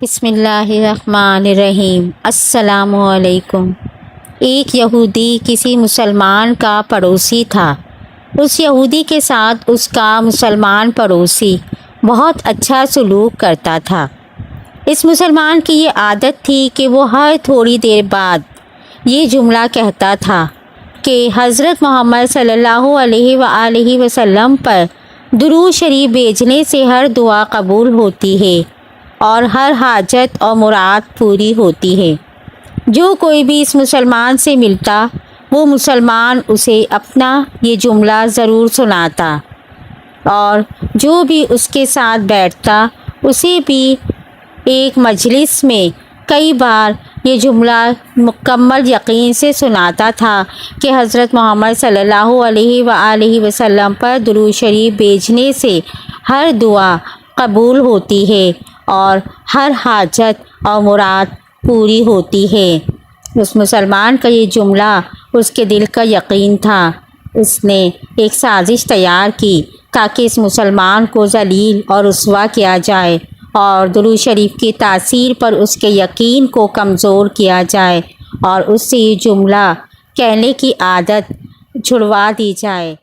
بسم اللہ الرحمن الرحیم۔ السلام علیکم۔ ایک یہودی کسی مسلمان کا پڑوسی تھا۔ اس یہودی کے ساتھ اس کا مسلمان پڑوسی بہت اچھا سلوک کرتا تھا۔ اس مسلمان کی یہ عادت تھی کہ وہ ہر تھوڑی دیر بعد یہ جملہ کہتا تھا کہ حضرت محمد صلی اللہ علیہ وآلہ وسلم پر درود شریف بھیجنے سے ہر دعا قبول ہوتی ہے اور ہر حاجت اور مراد پوری ہوتی ہے۔ جو کوئی بھی اس مسلمان سے ملتا وہ مسلمان اسے اپنا یہ جملہ ضرور سناتا، اور جو بھی اس کے ساتھ بیٹھتا اسے بھی ایک مجلس میں کئی بار یہ جملہ مکمل یقین سے سناتا تھا کہ حضرت محمد صلی اللہ علیہ وآلہ وسلم پر درود شریف بھیجنے سے ہر دعا قبول ہوتی ہے اور ہر حاجت اور مراد پوری ہوتی ہے۔ اس مسلمان کا یہ جملہ اس کے دل کا یقین تھا۔ اس نے ایک سازش تیار کی تاکہ اس مسلمان کو ذلیل اور رسوا کیا جائے اور درود شریف کی تاثیر پر اس کے یقین کو کمزور کیا جائے اور اس سے یہ جملہ کہنے کی عادت چھڑوا دی جائے۔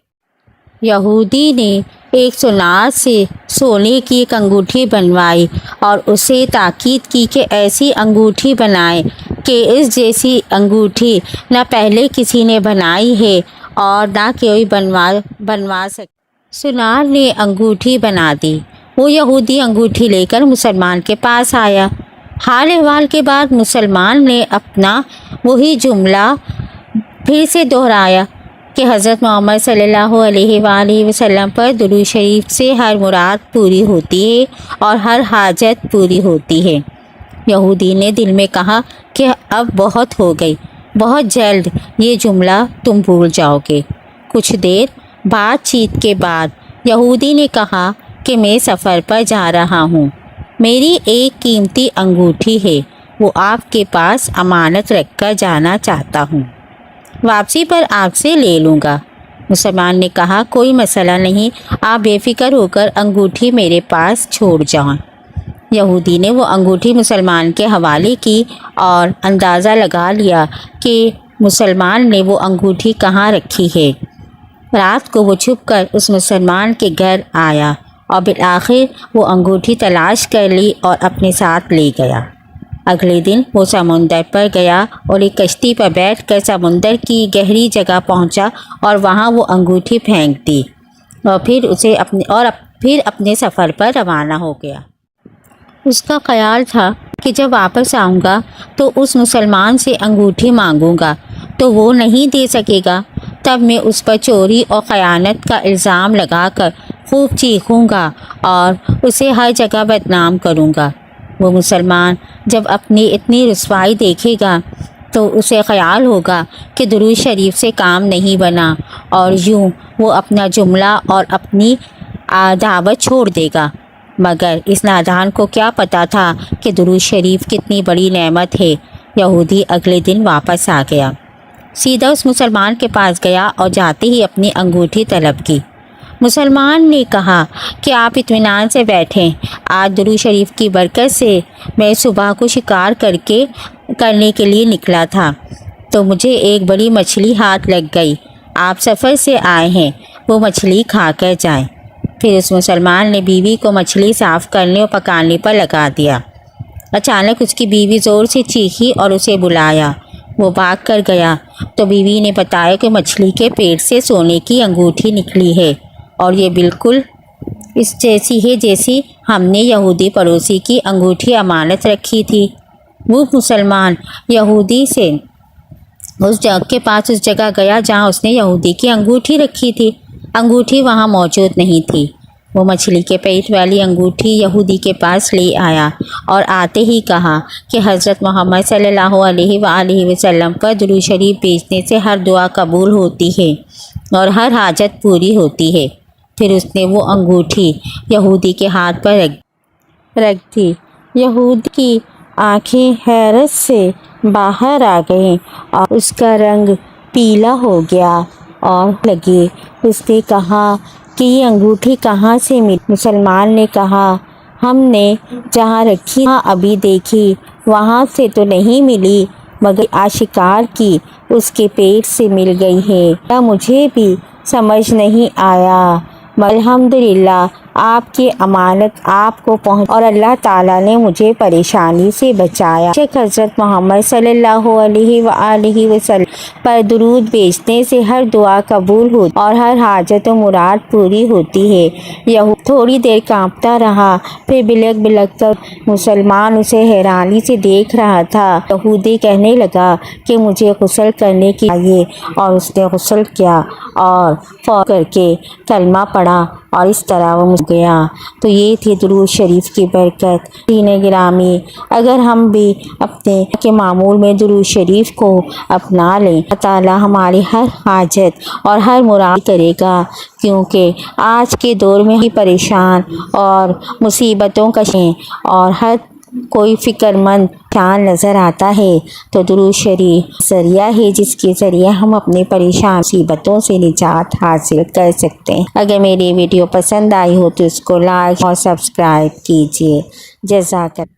یہودی نے ایک سونار سے سونے کی ایک انگوٹھی بنوائی اور اسے تاکید کی کہ ایسی انگوٹھی بنائے کہ اس جیسی انگوٹھی نہ پہلے کسی نے بنائی ہے اور نہ کوئی بنوا سکے۔ سونار نے انگوٹھی بنا دی۔ وہ یہودی انگوٹھی لے کر مسلمان کے پاس آیا۔ حال احوال کے بعد مسلمان نے اپنا وہی جملہ پھر سے دہرایا کہ حضرت محمد صلی اللہ علیہ وآلہ وسلم پر درود شریف سے ہر مراد پوری ہوتی ہے اور ہر حاجت پوری ہوتی ہے۔ یہودی نے دل میں کہا کہ اب بہت ہو گئی، بہت جلد یہ جملہ تم بھول جاؤ گے۔ کچھ دیر بات چیت کے بعد یہودی نے کہا کہ میں سفر پر جا رہا ہوں، میری ایک قیمتی انگوٹھی ہے، وہ آپ کے پاس امانت رکھ کر جانا چاہتا ہوں، واپسی پر آپ سے لے لوں گا۔ مسلمان نے کہا کوئی مسئلہ نہیں، آپ بے فکر ہو کر انگوٹھی میرے پاس چھوڑ جائیں۔ یہودی نے وہ انگوٹھی مسلمان کے حوالے کی اور اندازہ لگا لیا کہ مسلمان نے وہ انگوٹھی کہاں رکھی ہے۔ رات کو وہ چھپ کر اس مسلمان کے گھر آیا اور بالآخر وہ انگوٹھی تلاش کر لی اور اپنے ساتھ لے گیا۔ اگلے دن وہ سمندر پر گیا اور ایک کشتی پر بیٹھ کر سمندر کی گہری جگہ پہنچا اور وہاں وہ انگوٹھی پھینک دی اور پھر اپنے سفر پر روانہ ہو گیا۔ اس کا خیال تھا کہ جب واپس آؤں گا تو اس مسلمان سے انگوٹھی مانگوں گا تو وہ نہیں دے سکے گا، تب میں اس پر چوری اور خیانت کا الزام لگا کر خوب چیخوں گا اور اسے ہر جگہ بدنام کروں گا۔ وہ مسلمان جب اپنی اتنی رسوائی دیکھے گا تو اسے خیال ہوگا کہ درود شریف سے کام نہیں بنا اور یوں وہ اپنا جملہ اور اپنی دعوت چھوڑ دے گا۔ مگر اس نادان کو کیا پتہ تھا کہ درود شریف کتنی بڑی نعمت ہے۔ یہودی اگلے دن واپس آ گیا، سیدھا اس مسلمان کے پاس گیا اور جاتے ہی اپنی انگوٹھی طلب کی۔ مسلمان نے کہا کہ آپ اطمینان سے بیٹھیں، آج درود شریف کی برکت سے میں صبح کو شکار کرنے کے لیے نکلا تھا تو مجھے ایک بڑی مچھلی ہاتھ لگ گئی، آپ سفر سے آئے ہیں، وہ مچھلی کھا کر جائیں۔ پھر اس مسلمان نے بیوی کو مچھلی صاف کرنے اور پکانے پر لگا دیا۔ اچانک اس کی بیوی زور سے چیخی اور اسے بلایا۔ وہ بھاگ کر گیا تو بیوی نے بتایا کہ مچھلی کے پیٹ سے سونے کی انگوٹھی نکلی ہے اور یہ بالکل اس جیسی ہے جیسی ہم نے یہودی پڑوسی کی انگوٹھی امانت رکھی تھی۔ وہ مسلمان یہودی سے اس جگہ گیا جہاں اس نے یہودی کی انگوٹھی رکھی تھی۔ انگوٹھی وہاں موجود نہیں تھی۔ وہ مچھلی کے پیٹ والی انگوٹھی یہودی کے پاس لے آیا اور آتے ہی کہا کہ حضرت محمد صلی اللہ علیہ وآلہ وسلم پر درود شریف بھیجنے سے ہر دعا قبول ہوتی ہے اور ہر حاجت پوری ہوتی ہے۔ پھر اس نے وہ انگوٹھی یہودی کے ہاتھ پر رکھ دی۔ یہودی کی آنکھیں حیرت سے باہر آ گئیں اور اس کا رنگ پیلا ہو گیا اور لگے۔ اس نے کہا کہ یہ انگوٹھی کہاں سے ملی؟ مسلمان نے کہا ہم نے جہاں رکھی وہاں ابھی دیکھی، وہاں سے تو نہیں ملی، مگر آشکار کی اس کے پیٹ سے مل گئی ہے، یا مجھے بھی سمجھ نہیں آیا، مگر الحمدللہ آپ کی امانت آپ کو پہنچ اور اللہ تعالیٰ نے مجھے پریشانی سے بچایا۔ حضرت محمد صلی اللہ علیہ وآلہ وسلم پر درود بھیجنے سے ہر دعا قبول ہوتی اور ہر حاجت و مراد پوری ہوتی ہے۔ یہود تھوڑی دیر کانپتا رہا، پھر بلک بلک کر مسلمان اسے حیرانی سے دیکھ رہا تھا۔ یہودی کہنے لگا کہ مجھے غسل کرنے کی چاہیے، اور اس نے غسل کیا اور فوراً کر کے کلمہ پڑھا، اور اس طرح وہ گیا۔ تو یہ تھی درود شریف کی برکت۔ دین گرامی، اگر ہم بھی اپنے کے معمول میں درود شریف کو اپنا لیں، اللہ تعالیٰ ہماری ہر حاجت اور ہر مراد کرے گا، کیونکہ آج کے دور میں ہی پریشان اور مصیبتوں کا اور ہر کوئی فکر مند انسان نظر آتا ہے، تو درود شریف ذریعہ ہے جس کے ذریعے ہم اپنے پریشان مصیبتوں سے نجات حاصل کر سکتے ہیں۔ اگر میری ویڈیو پسند آئی ہو تو اس کو لائک اور سبسکرائب کیجیے۔ جزاک اللہ۔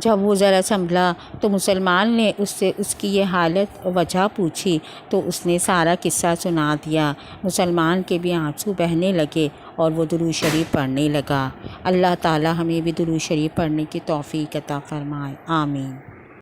جب وہ ذرا سنبھلا تو مسلمان نے اس سے اس کی یہ حالت وجہ پوچھی، تو اس نے سارا قصہ سنا دیا۔ مسلمان کے بھی آنسو بہنے لگے اور وہ درود شریف پڑھنے لگا۔ اللہ تعالیٰ ہمیں بھی درود شریف پڑھنے کی توفیق عطا فرمائے، آمین۔